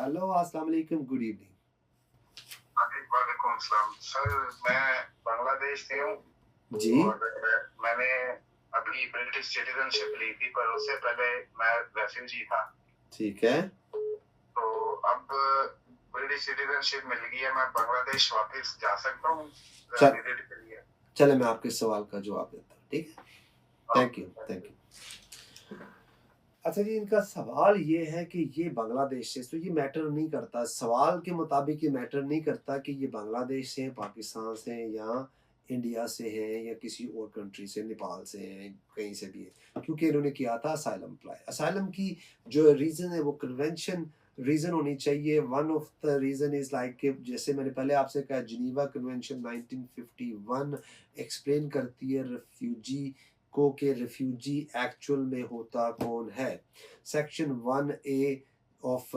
Hello, अस्सलाम वालेकुम, good evening. हाँ जी, वालेकुम सलाम। सर, मैं बांग्लादेश से हूँ जी, और मैंने अभी ब्रिटिश सिटीजनशिप ली थी, पर उससे पहले मैं रेफ्यूजी था। ठीक है। तो अब ब्रिटिश सिटीजनशिप मिल गई है, मैं बांग्लादेश वापस जा सकता हूँ चल विजिट के लिए। चले मैं आपके सवाल का जवाब देता हूँ, ठीक है? Thank you, okay. Thank you. अच्छा जी, इनका सवाल ये है कि ये बांग्लादेश से, तो ये मैटर नहीं करता, सवाल के मुताबिक ये मैटर नहीं करता कि ये बांग्लादेश से हैं, पाकिस्तान से हैं या इंडिया से हैं या किसी और कंट्री से, नेपाल से हैं, कहीं से भी है। क्योंकि इन्होंने किया था असाइलम अप्लाई। असाइलम की जो रीज़न है वो कन्वेंशन रीज़न होनी चाहिए। One of the reason is like कि जैसे मैंने पहले आपसे कहा, जिनीवा कन्वेंशन 1951 एक्सप्लेन करती है रेफ्यूजी को कि रेफ्यूजी एक्चुअल में होता कौन है। Section 1A of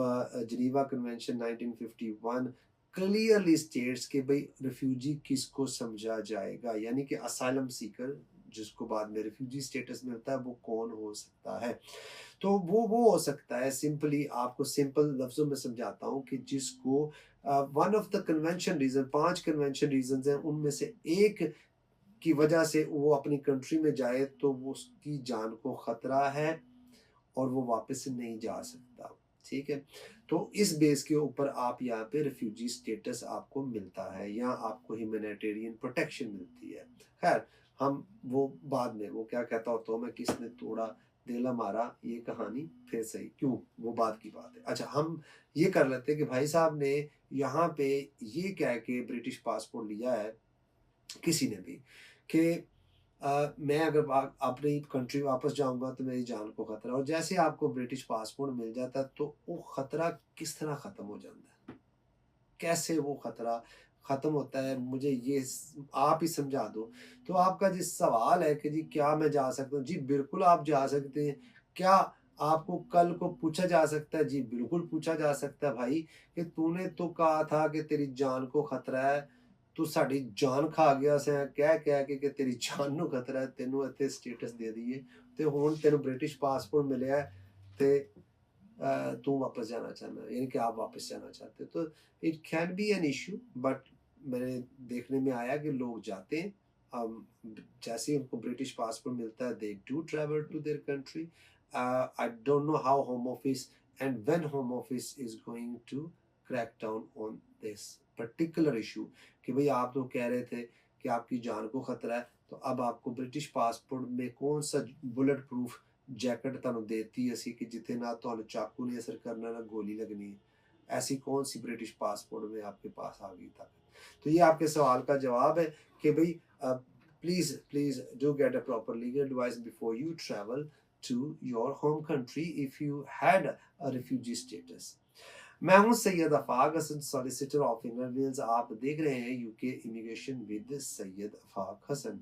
Geneva convention 1951 clearly states कि भाई रेफ्यूजी किसको समझा जाएगा, यानी कि असाइलम सीकर जिसको बाद में रेफ्यूजी स्टेटस मिलता है वो कौन हो सकता है। तो वो हो सकता है, सिंपली आपको सिंपल लफ्ज़ों में समझाता हूँ कि जिसको one of the convention reason, 5 convention reasons हैं, उनमें से एक की वजह से वो अपनी कंट्री में जाए तो वो उसकी जान को खतरा है और वो वापस नहीं जा सकता। ठीक है? तो इस बेस के ऊपर आप यहाँ पे रिफ्यूजी स्टेटस आपको मिलता है या आपको ह्यूमैनिटेरियन प्रोटेक्शन मिलती है। खैर, हम वो बाद में वो क्या कहता होता हूँ मैं, किसने तोड़ा दिल हमारा, ये कहानी फिर सही क्यों, वो बाद की बात है। अच्छा, हम ये कर लेते हैं कि भाई साहब ने यहाँ पे ये कह के ब्रिटिश पासपोर्ट लिया है किसी ने भी कि मैं अगर अपनी कंट्री वापस जाऊंगा तो मेरी जान को खतरा, और जैसे आपको ब्रिटिश पासपोर्ट मिल जाता है तो वो खतरा किस तरह खत्म हो जाता है, कैसे वो खतरा खत्म होता है, मुझे ये आप ही समझा दो। तो आपका जिस सवाल है कि जी क्या मैं जा सकता हूँ, जी बिल्कुल आप जा सकते हैं। क्या आपको कल को पूछा जा सकता है? जी बिल्कुल पूछा जा सकता है भाई, कि तूने तो कहा था कि तेरी जान को खतरा है, तू साड़ी जान खा गया से कह के तेरी जान ਨੂੰ खतरा है, तेनों ਇੱਥੇ स्टेटस दे दईਏ ਤੇ ਹੁਣ ਤੈਨੂੰ ब्रिटिश पासपोर्ट मिले ਤੇ तू वापस जाना चाहना है, यानी कि आप वापस जाना चाहते हो, तो it can be an issue. But मैंने देखने में आया कि लोग जाते हैं, जैसे ही उनको ब्रिटिश पासपोर्ट मिलता है they do travel to their country. I don't know how home office and when home office is going to crack down on this particular issue, कि भाई आप तो कह रहे थे कि आपकी जान को खतरा है, तो अब आपको ब्रिटिश पासपोर्ट में कौन सा बुलेट प्रूफ जैकेट ਤੁਹਾਨੂੰ देती ਅਸੀਂ कि जिथे ना ਤੁਹਾਨੂੰ चाकू ने असर करना ना गोली लगनी है, ऐसी कौन सी ब्रिटिश पासपोर्ट में आपके पास आ गई ताकत। तो ये आपके सवाल का जवाब है कि भाई please please do get a proper legal advice before you travel to your home country if you had a refugee status. मैं हूं Syed Afaq Hasan, solicitor of inner wheels. आप देख रहे हैं UK immigration with Syed Afaq Hasan.